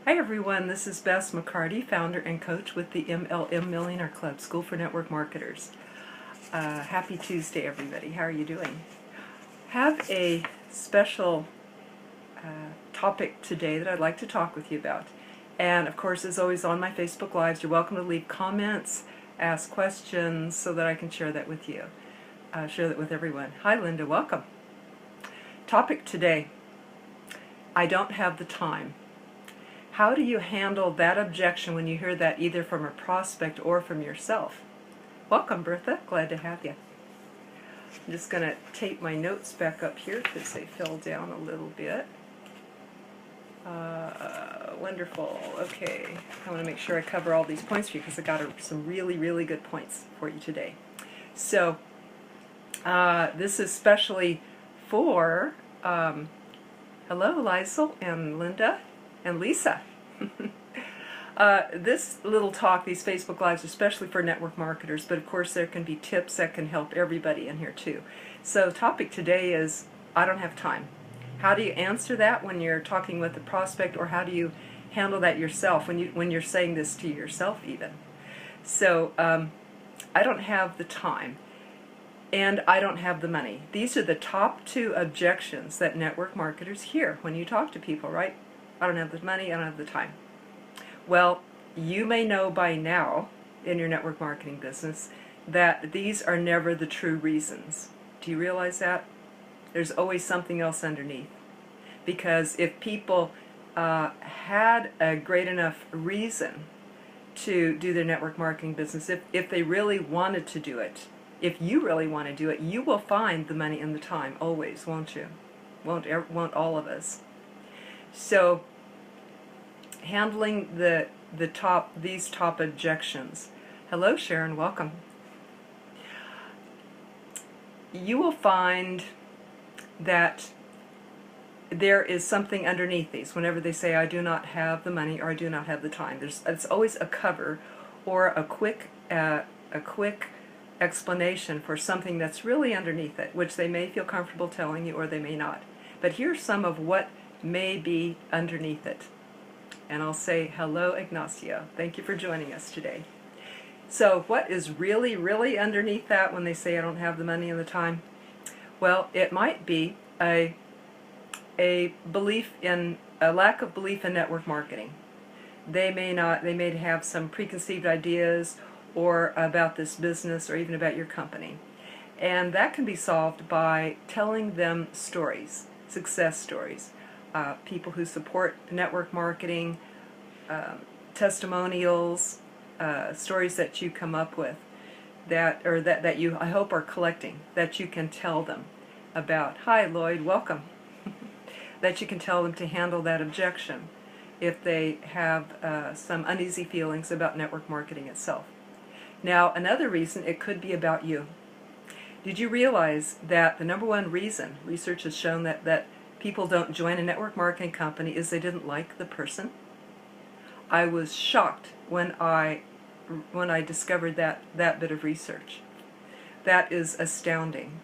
Hi everyone, this is Bess McCarty, founder and coach with the MLM Millionaire Club, School for Network Marketers. Happy Tuesday everybody, how are you doing? Have a special topic today that I'd like to talk with you about. And of course, as always on my Facebook Lives, you're welcome to leave comments, ask questions so that I can share that with you, share that with everyone. Hi Linda, welcome. Topic today, I don't have the time. How do you handle that objection when you hear that either from a prospect or from yourself? Welcome, Bertha. Glad to have you. I'm just going to tape my notes back up here because they fell down a little bit. Wonderful. Okay. I want to make sure I cover all these points for you because I got some really, really good points for you today. So, this is especially for, hello, Liesl and Linda and Lisa. This little talk, these Facebook Lives, especially for network marketers, but of course there can be tips that can help everybody in here too. So topic today is, I don't have time. How do you answer that when you're talking with a prospect, or how do you handle that yourself when you're saying this to yourself even? So I don't have the time and I don't have the money. These are the top two objections that network marketers hear when you talk to people, right? I don't have the money, I don't have the time. Well, you may know by now in your network marketing business that these are never the true reasons. Do you realize that? There's always something else underneath. Because if people had a great enough reason to do their network marketing business, if they really wanted to do it, if you really want to do it, you will find the money and the time always, won't you? Won't all of us? So, handling these top objections. Hello, Sharon. Welcome. You will find that there is something underneath these. Whenever they say, "I do not have the money" or "I do not have the time," it's always a cover or a quick explanation for something that's really underneath it, which they may feel comfortable telling you or they may not. But here's some of what may be underneath it. And I'll say, hello, Ignacio. Thank you for joining us today. So what is really, really underneath that when they say I don't have the money and the time? Well, it might be a lack of belief in network marketing. They may have some preconceived ideas or about this business or even about your company. And that can be solved by telling them stories, success stories. People who support network marketing, testimonials, stories that you come up with that you, I hope, are collecting, that you can tell them about. Hi, Lloyd, welcome. That you can tell them to handle that objection if they have some uneasy feelings about network marketing itself. Now, another reason, it could be about you. Did you realize that the number one reason, research has shown that people don't join a network marketing company is they didn't like the person? I was shocked when I discovered that bit of research. That is astounding.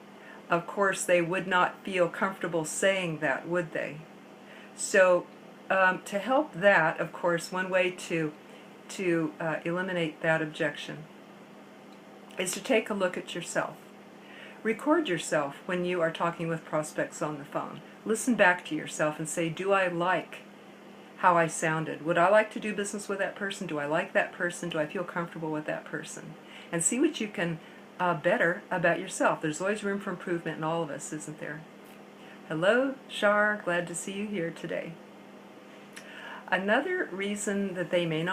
Of course, they would not feel comfortable saying that, would they? So to help that, of course, one way to eliminate that objection is to take a look at yourself. Record yourself when you are talking with prospects on the phone. Listen back to yourself and say, do I like how I sounded? Would I like to do business with that person? Do I like that person? Do I feel comfortable with that person? And see what you can better about yourself. There's always room for improvement in all of us, isn't there? Hello, Shar. Glad to see you here today. Another reason that they may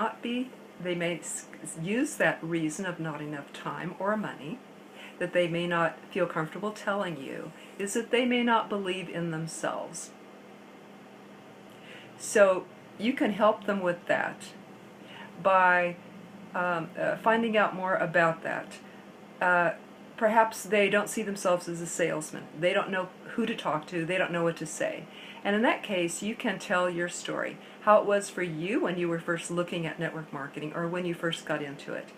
use that reason of not enough time or money, that they may not feel comfortable telling you, is that they may not believe in themselves. So you can help them with that by finding out more about that. Perhaps they don't see themselves as a salesman. They don't know who to talk to. They don't know what to say. And in that case, you can tell your story, how it was for you when you were first looking at network marketing or when you first got into it,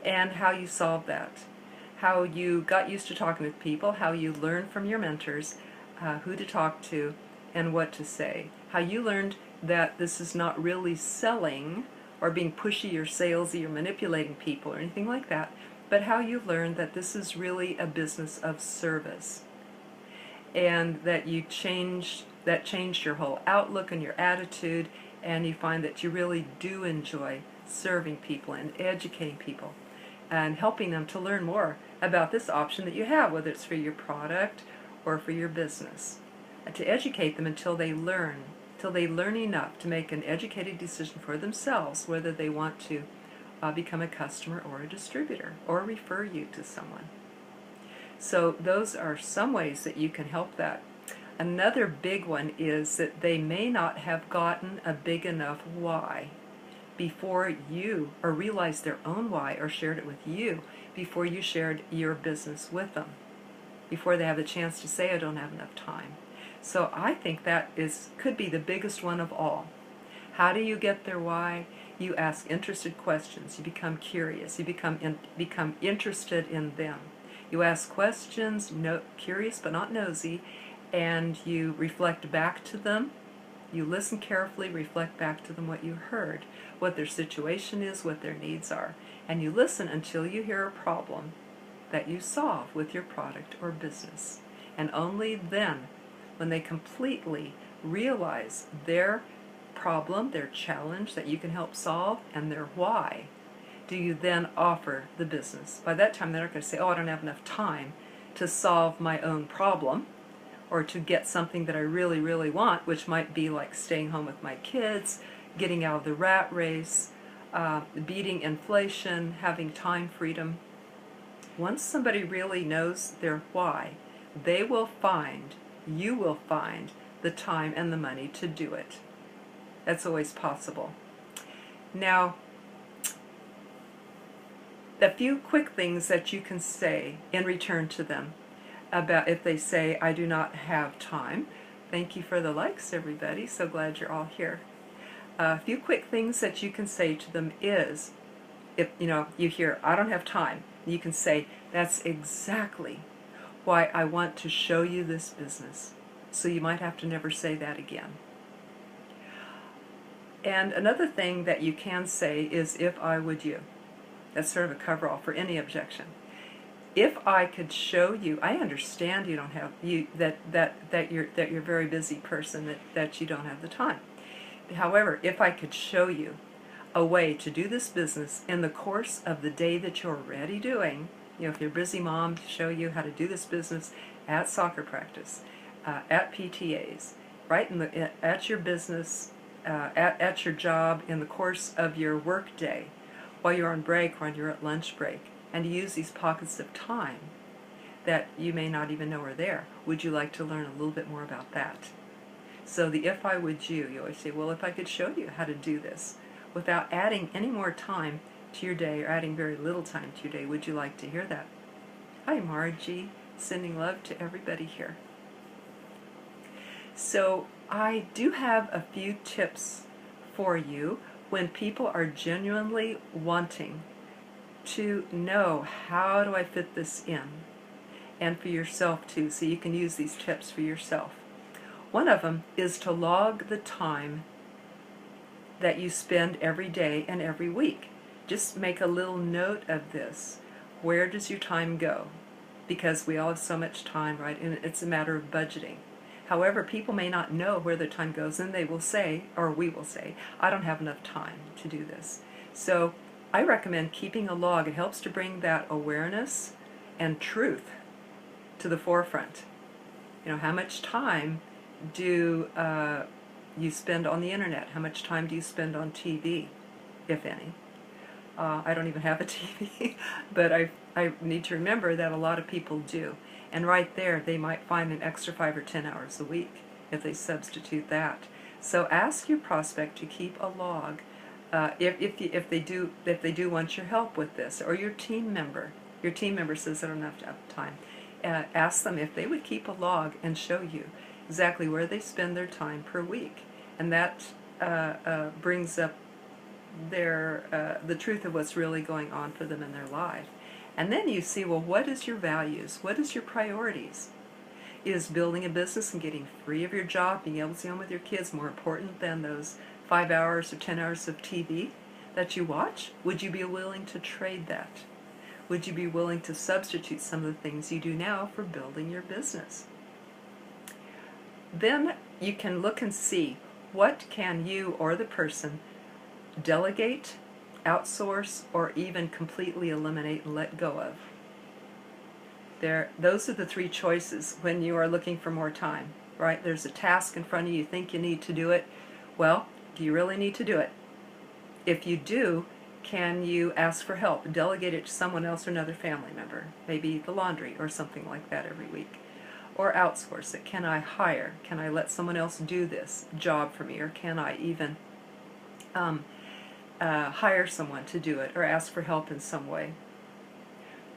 and how you solved that, how you got used to talking with people, how you learned from your mentors who to talk to and what to say, how you learned that this is not really selling or being pushy or salesy or manipulating people or anything like that, but how you learn that this is really a business of service, and that changed your whole outlook and your attitude, and you find that you really do enjoy serving people and educating people and helping them to learn more about this option that you have, whether it's for your product or for your business, and to educate them until they learn enough to make an educated decision for themselves whether they want to become a customer or a distributor or refer you to someone. So those are some ways that you can help that. Another big one is that they may not have gotten a big enough why before you, or realized their own why or shared it with you before you shared your business with them, before they have the chance to say, I don't have enough time. So I think that could be the biggest one of all. How do you get their why? You ask interested questions. You become curious. You become interested in them. You ask questions, curious but not nosy, and you reflect back to them. You listen carefully, reflect back to them what you heard, what their situation is, what their needs are. And you listen until you hear a problem that you solve with your product or business. And only then, when they completely realize their problem, their challenge that you can help solve, and their why, do you then offer the business. By that time, they're not going to say, oh, I don't have enough time to solve my own problem or to get something that I really, really want, which might be like staying home with my kids, getting out of the rat race, beating inflation, having time freedom. Once somebody really knows their why, you will find the time and the money to do it. That's always possible. Now, a few quick things that you can say in return to them about if they say, I do not have time. Thank you for the likes, everybody. So glad you're all here. A few quick things that you can say to them is, if you hear, I don't have time, you can say, that's exactly why I want to show you this business. So you might have to never say that again. And another thing that you can say is, if I would you. That's sort of a coverall for any objection. If I could show you, I understand you don't have that you're a very busy person, that you don't have the time. However, if I could show you a way to do this business in the course of the day that you're already doing, if you're a busy mom, to show you how to do this business at soccer practice, at PTAs, right at your business, at your job, in the course of your work day, while you're on break or when you're at lunch break, and use these pockets of time that you may not even know are there. Would you like to learn a little bit more about that? So the if I would you always say, well, if I could show you how to do this without adding any more time to your day or adding very little time to your day, would you like to hear that? Hi, Margie. Sending love to everybody here. So I do have a few tips for you when people are genuinely wanting to know, how do I fit this in? And for yourself too, so you can use these tips for yourself. One of them is to log the time that you spend every day and every week. Just make a little note of this. Where does your time go? Because we all have so much time, right? And it's a matter of budgeting. However, people may not know where their time goes, and they will say, or we will say, I don't have enough time to do this. So I recommend keeping a log. It helps to bring that awareness and truth to the forefront. How much time do you spend on the internet? How much time do you spend on TV, if any? I don't even have a TV, but I need to remember that a lot of people do. And right there, they might find an extra 5 or 10 hours a week if they substitute that. So ask your prospect to keep a log if they do want your help with this, or your team member. Your team member says, I don't have time. Ask them if they would keep a log and show you exactly where they spend their time per week. And that brings up the truth of what's really going on for them in their life. And then you see, well, what is your values? What is your priorities? Is building a business and getting free of your job, being able to be home with your kids, more important than those 5 hours or 10 hours of TV that you watch? Would you be willing to trade that? Would you be willing to substitute some of the things you do now for building your business? Then you can look and see, what can you or the person delegate, outsource, or even completely eliminate and let go of? Those are the three choices when you are looking for more time, right? There's a task in front of you, you think you need to do it. Well, do you really need to do it? If you do, can you ask for help? Delegate it to someone else or another family member, maybe the laundry or something like that every week. Or outsource it. Can I hire? Can I let someone else do this job for me? Or can I even hire someone to do it or ask for help in some way?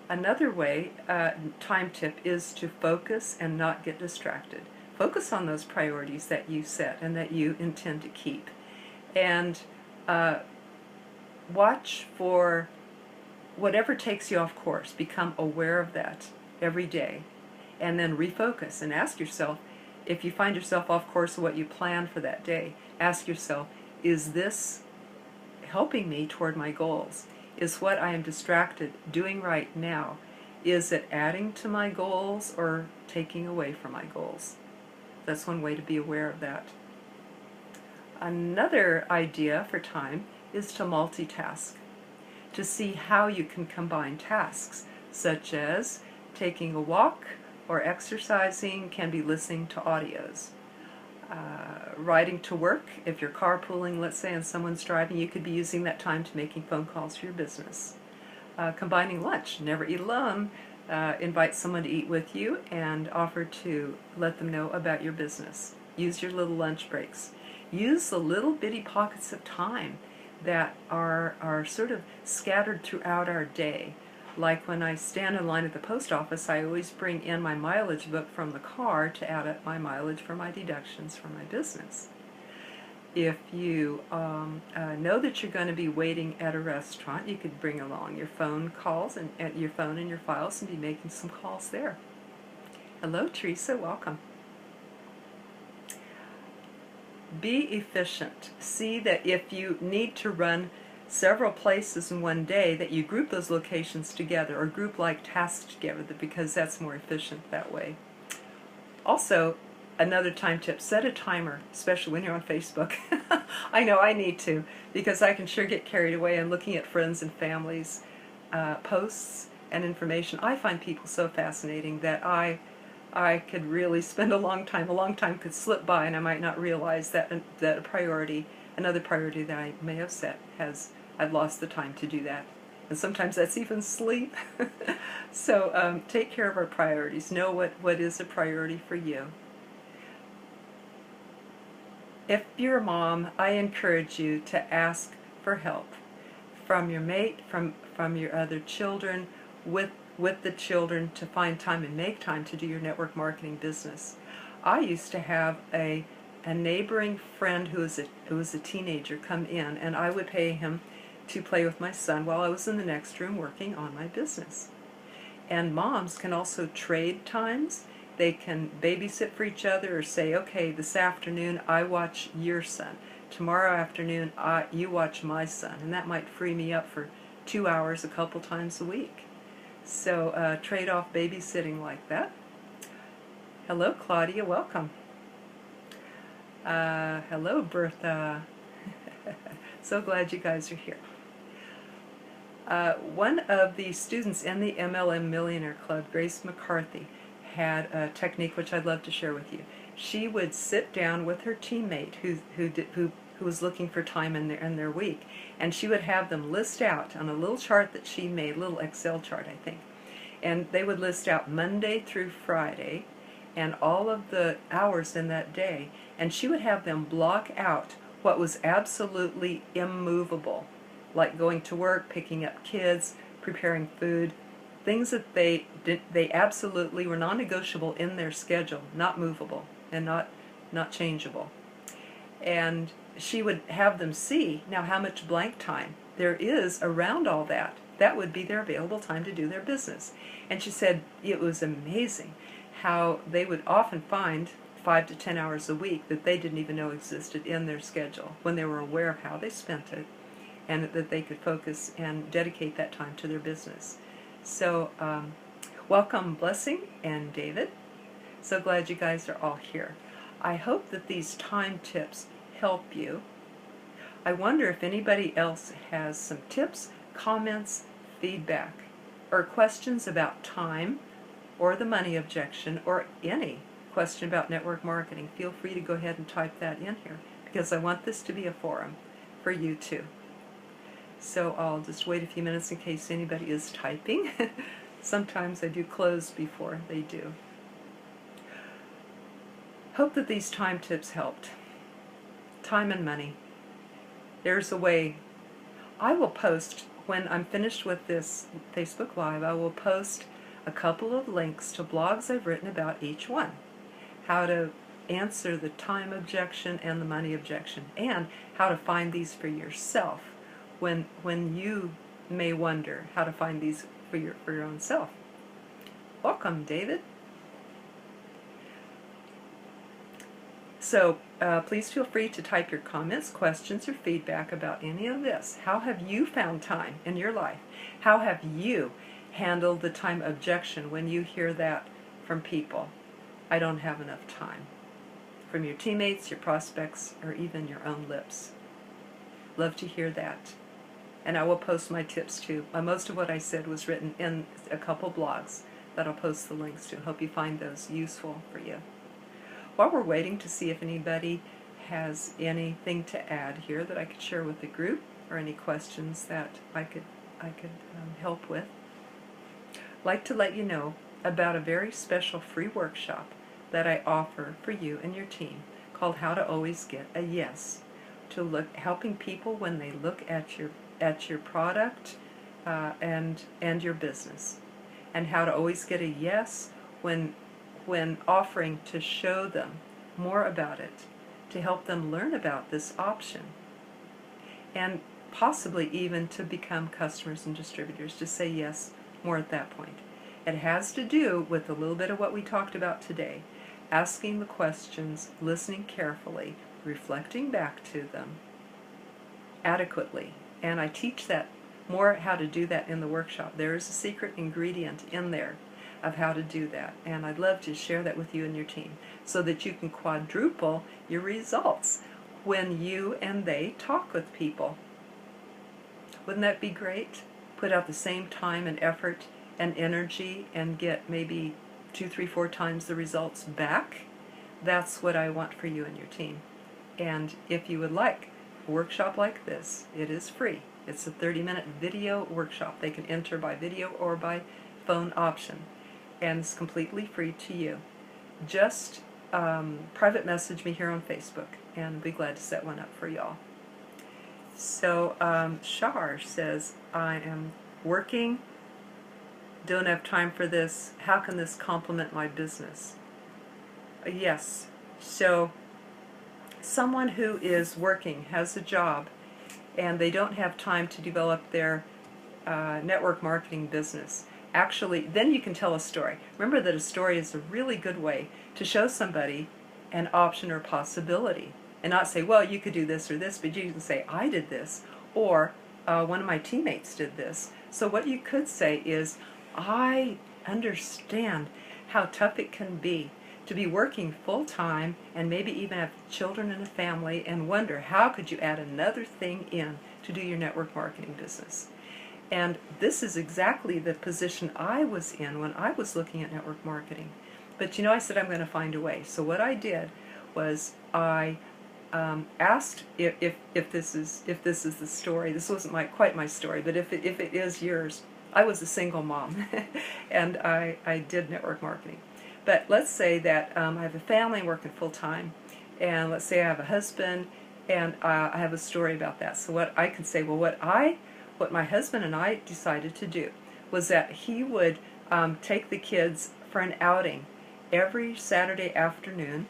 Another way, time tip, is to focus and not get distracted. Focus on those priorities that you set and that you intend to keep. And watch for whatever takes you off course. Become aware of that every day. And then refocus and ask yourself, if you find yourself off course of what you planned for that day, ask yourself, is this helping me toward my goals? Is what I am distracted doing right now, is it adding to my goals or taking away from my goals? That's one way to be aware of that. Another idea for time is to multitask, to see how you can combine tasks, such as taking a walk or exercising, can be listening to audios. Riding to work, if you're carpooling, let's say, and someone's driving, you could be using that time to making phone calls for your business. Combining lunch, never eat alone, invite someone to eat with you and offer to let them know about your business. Use your little lunch breaks. Use the little bitty pockets of time that are sort of scattered throughout our day. Like when I stand in line at the post office, I always bring in my mileage book from the car to add up my mileage for my deductions for my business. If you know that you're going to be waiting at a restaurant, you could bring along your phone calls and your phone and your files and be making some calls there. Hello, Teresa, welcome. Be efficient. See that if you need to run several places in one day, that you group those locations together or group like tasks together, because that's more efficient that way. Also, another time tip, set a timer, especially when you're on Facebook. I know I need to, because I can sure get carried away in looking at friends and families' posts and information. I find people so fascinating that I could really spend a long time could slip by and I might not realize that a priority, another priority that I may have set, I've lost the time to do that. And sometimes that's even sleep. So take care of our priorities. Know what is a priority for you. If you're a mom, I encourage you to ask for help from your mate, from your other children, with the children, to find time and make time to do your network marketing business. I used to have a neighboring friend who was a teenager come in, and I would pay him to play with my son while I was in the next room working on my business. And moms can also trade times. They can babysit for each other or say, okay, this afternoon I watch your son. Tomorrow afternoon you watch my son. And that might free me up for 2 hours a couple times a week. So trade off babysitting like that. Hello, Claudia, welcome. Hello, Bertha. So glad you guys are here. One of the students in the MLM Millionaire Club, Grace McCarthy, had a technique which I'd love to share with you. She would sit down with her teammate who was looking for time in their week, and she would have them list out on a little chart that she made, a little Excel chart, I think, and they would list out Monday through Friday and all of the hours in that day, and she would have them block out what was absolutely immovable, like going to work, picking up kids, preparing food, things that they absolutely were non-negotiable in their schedule, not movable and not changeable. And she would have them see now how much blank time there is around all that. That would be their available time to do their business. And she said it was amazing how they would often find 5 to 10 hours a week that they didn't even know existed in their schedule when they were aware of how they spent it, and that they could focus and dedicate that time to their business. So welcome Blessing and David. So glad you guys are all here. I hope that these time tips help you. I wonder if anybody else has some tips, comments, feedback, or questions about time, or the money objection, or any question about network marketing. Feel free to go ahead and type that in here, because I want this to be a forum for you too. So I'll just wait a few minutes in case anybody is typing. Sometimes I do close before they do. Hope that these time tips helped. Time and money. There's a way. I will post, when I'm finished with this Facebook Live, I will post a couple of links to blogs I've written about each one. How to answer the time objection and the money objection, and how to find these for yourself when you may wonder how to find these for your own self. Welcome, David. So please feel free to type your comments, questions, or feedback about any of this. How have you found time in your life? How have you handled the time objection when you hear that from people? I don't have enough time. From your teammates, your prospects, or even your own lips. Love to hear that. And I will post my tips too. Most of what I said was written in a couple blogs that I'll post the links to. Hope you find those useful for you. While we're waiting to see if anybody has anything to add here that I could share with the group, or any questions that I could help with, I'd like to let you know about a very special free workshop that I offer for you and your team, called How to Always Get a Yes, to helping people when they look at your product and your business, and how to always get a yes when offering to show them more about it, to help them learn about this option, and possibly even to become customers and distributors, to say yes more at that point. It has to do with a little bit of what we talked about today: asking the questions, listening carefully, reflecting back to them adequately. And I teach that more, how to do that, in the workshop. There is a secret ingredient in there of how to do that, and I'd love to share that with you and your team, so that you can quadruple your results when you and they talk with people. Wouldn't that be great? Put out the same time and effort and energy and get maybe 2, 3, 4 times the results back. That's what I want for you and your team. And if you would like a workshop like this, it is free. It's a 30-minute video workshop. They can enter by video or by phone option, and it's completely free to you. Just private message me here on Facebook, and I'll be glad to set one up for y'all. So Shar says, I am working, don't have time for this. How can this complement my business? Yes. So someone who is working, has a job, and they don't have time to develop their network marketing business. Actually, then you can tell a story. Remember that a story is a really good way to show somebody an option or possibility, and not say, well, you could do this or this, but you can say, I did this, or one of my teammates did this. So what you could say is, I understand how tough it can be to be working full-time and maybe even have children and a family, and wonder, how could you add another thing in to do your network marketing business? And this is exactly the position I was in when I was looking at network marketing. But I said, I'm going to find a way. So what I did was I asked if this is the story. This wasn't quite my story, but if it is yours. I was a single mom, and I did network marketing. But let's say that I have a family working full-time, and let's say I have a husband, and I have a story about that. So what I can say, well, what my husband and I decided to do was that he would take the kids for an outing every Saturday afternoon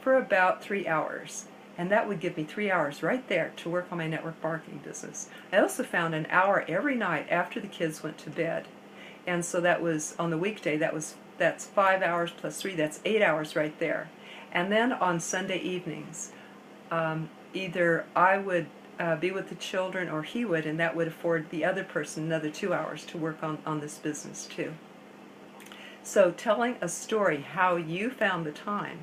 for about 3 hours. And that would give me 3 hours right there to work on my network marketing business. I also found an hour every night after the kids went to bed. And so that was, on the weekday, that was That's 5 hours plus 3, that's 8 hours right there. And then on Sunday evenings, either I would be with the children or he would, and that would afford the other person another 2 hours to work on this business too. So telling a story, how you found the time,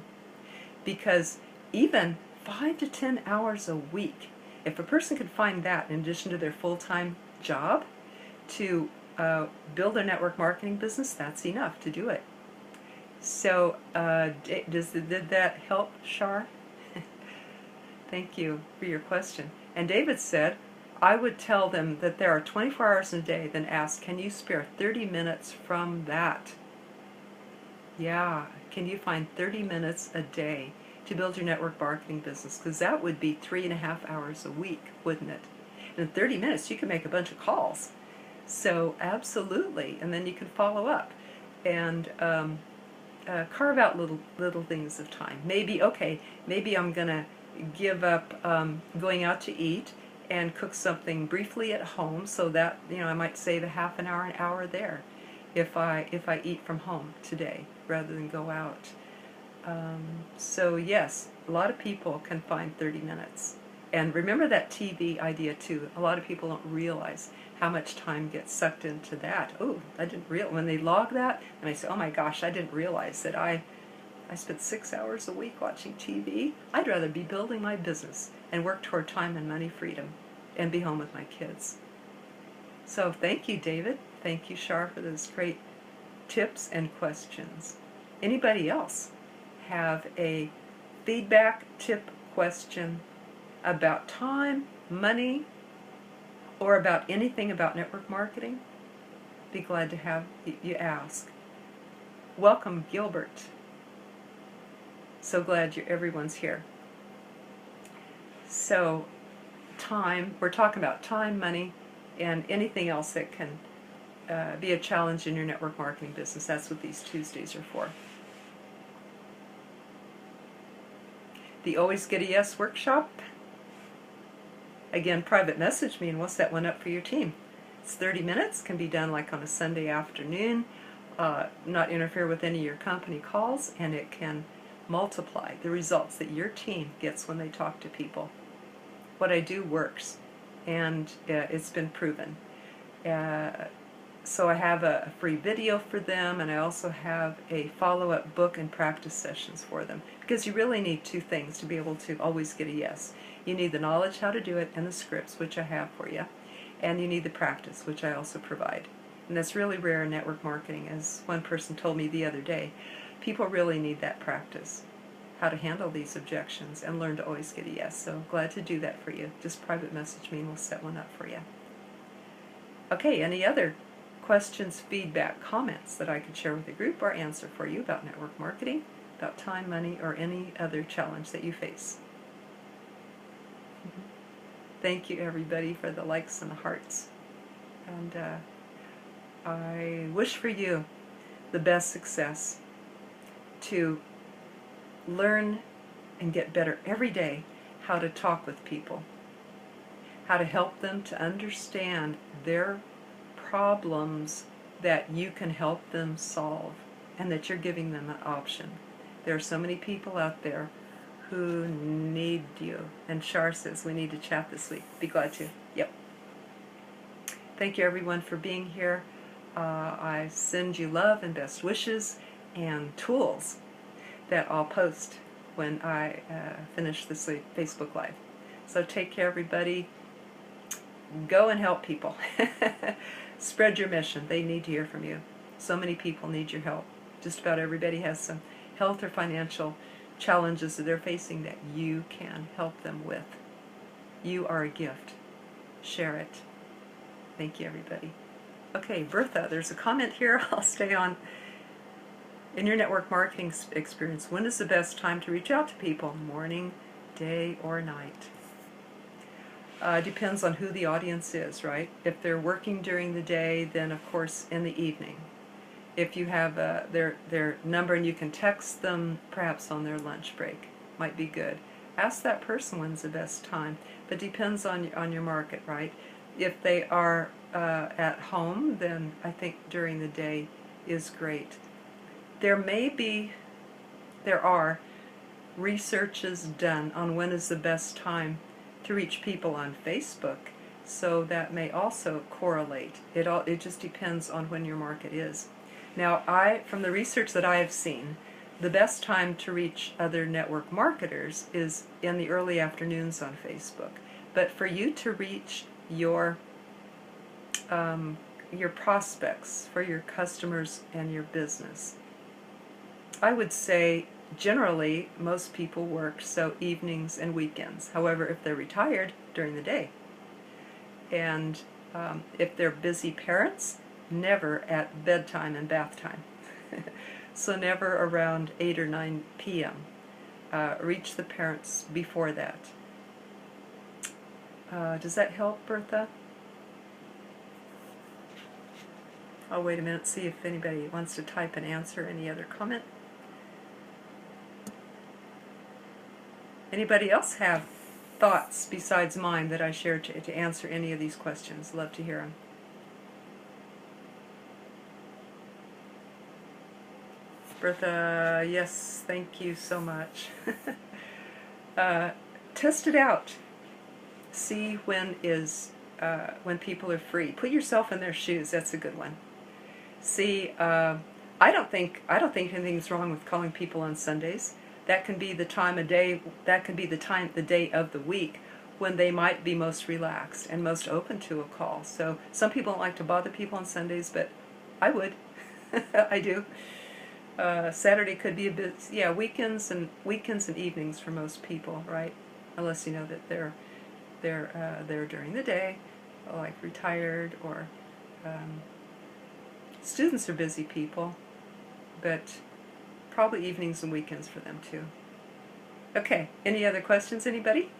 because even 5 to 10 hours a week, if a person could find that in addition to their full-time job to build their network marketing business, that's enough to do it. So did that help, Shar? Thank you for your question. And David said, I would tell them that there are 24 hours in a day, then ask, can you spare 30 minutes from that? Yeah, can you find 30 minutes a day to build your network marketing business? Because that would be 3.5 hours a week, wouldn't it? And in 30 minutes, you can make a bunch of calls. So absolutely, and then you can follow up and carve out little things of time. Maybe I'm gonna give up going out to eat and cook something briefly at home, so that I might save a half an hour there if I eat from home today rather than go out. So yes, a lot of people can find 30 minutes. And remember that TV idea too. A lot of people don't realize how much time gets sucked into that. Oh, I didn't realize. When they log that, and I say, oh my gosh, I didn't realize that I spent 6 hours a week watching TV. I'd rather be building my business and work toward time and money freedom and be home with my kids. So thank you, David. Thank you, Shar, for those great tips and questions. Anybody else have a feedback, tip, question about time, money, or about anything about network marketing? Be glad to have you ask. Welcome, Gilbert. So glad everyone's here. So time, we're talking about time, money, and anything else that can be a challenge in your network marketing business. That's what these Tuesdays are for. The Always Get a Yes workshop. Again, private message me and we'll set one up for your team. It's 30 minutes, can be done like on a Sunday afternoon, not interfere with any of your company calls, and it can multiply the results that your team gets when they talk to people. What I do works, and it's been proven. So I have a free video for them, and I also have a follow-up book and practice sessions for them, because you really need two things to be able to always get a yes. You need the knowledge how to do it and the scripts, which I have for you, and you need the practice, which I also provide. And that's really rare in network marketing, as one person told me the other day. People really need that practice, how to handle these objections and learn to always get a yes. So glad to do that for you. Just private message me and we'll set one up for you. Okay, any other questions, feedback, comments that I could share with the group or answer for you about network marketing, about time, money, or any other challenge that you face? Thank you, everybody, for the likes and the hearts. And I wish for you the best success to learn and get better every day how to talk with people, how to help them to understand their problems that you can help them solve, and that you're giving them an option. There are so many people out there who need you. And Shar says we need to chat this week. Be glad to. Yep. Thank you, everyone, for being here. I send you love and best wishes and tools that I'll post when I finish this Facebook Live. So take care, everybody. Go and help people. Spread your mission. They need to hear from you. So many people need your help. Just about everybody has some health or financial challenges that they're facing that you can help them with. You are a gift. Share it. Thank you, everybody. Okay, Bertha, there's a comment here. I'll stay on. In your network marketing experience, when is the best time to reach out to people? Morning, day, or night? Depends on who the audience is, right? If they're working during the day, then of course in the evening. If you have their number and you can text them perhaps on their lunch break, might be good. Ask that person when's the best time, but depends on your market, right? If they are at home, then I think during the day is great. there are researches done on when is the best time to reach people on Facebook, so that may also correlate. It just depends on when your market is. Now, from the research that I have seen, the best time to reach other network marketers is in the early afternoons on Facebook. But for you to reach your prospects, for your customers and your business, I would say generally most people work so evenings and weekends. However, if they're retired, during the day. And if they're busy parents, never at bedtime and bath time. So never around 8 or 9 p.m. Reach the parents before that. Does that help, Bertha? I'll wait a minute, see if anybody wants to type an answer. Any other comment? Anybody else have thoughts besides mine that I shared to answer any of these questions? Love to hear them. Bertha, yes, thank you so much. Test it out. See when people are free. Put yourself in their shoes. That's a good one. See, I don't think anything's wrong with calling people on Sundays. That can be the time of day. That can be the day of the week when they might be most relaxed and most open to a call. So some people don't like to bother people on Sundays, but I would. I do. Saturday could be a bit, yeah, weekends and evenings for most people, right? Unless you know that they're during the day, like retired, or students are busy people, but probably evenings and weekends for them too. Okay, any other questions, anybody?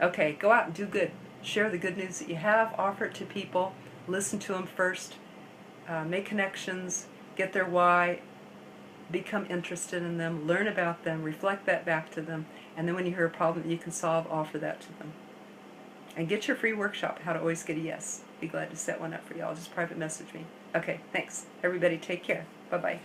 Okay, go out and do good. Share the good news that you have, offer it to people, listen to them first, make connections, get their why, become interested in them, learn about them, reflect that back to them, and then when you hear a problem that you can solve, offer that to them. And get your free workshop, How to Always Get a Yes. Be glad to set one up for y'all. Just private message me. Okay, thanks. Everybody take care. Bye-bye.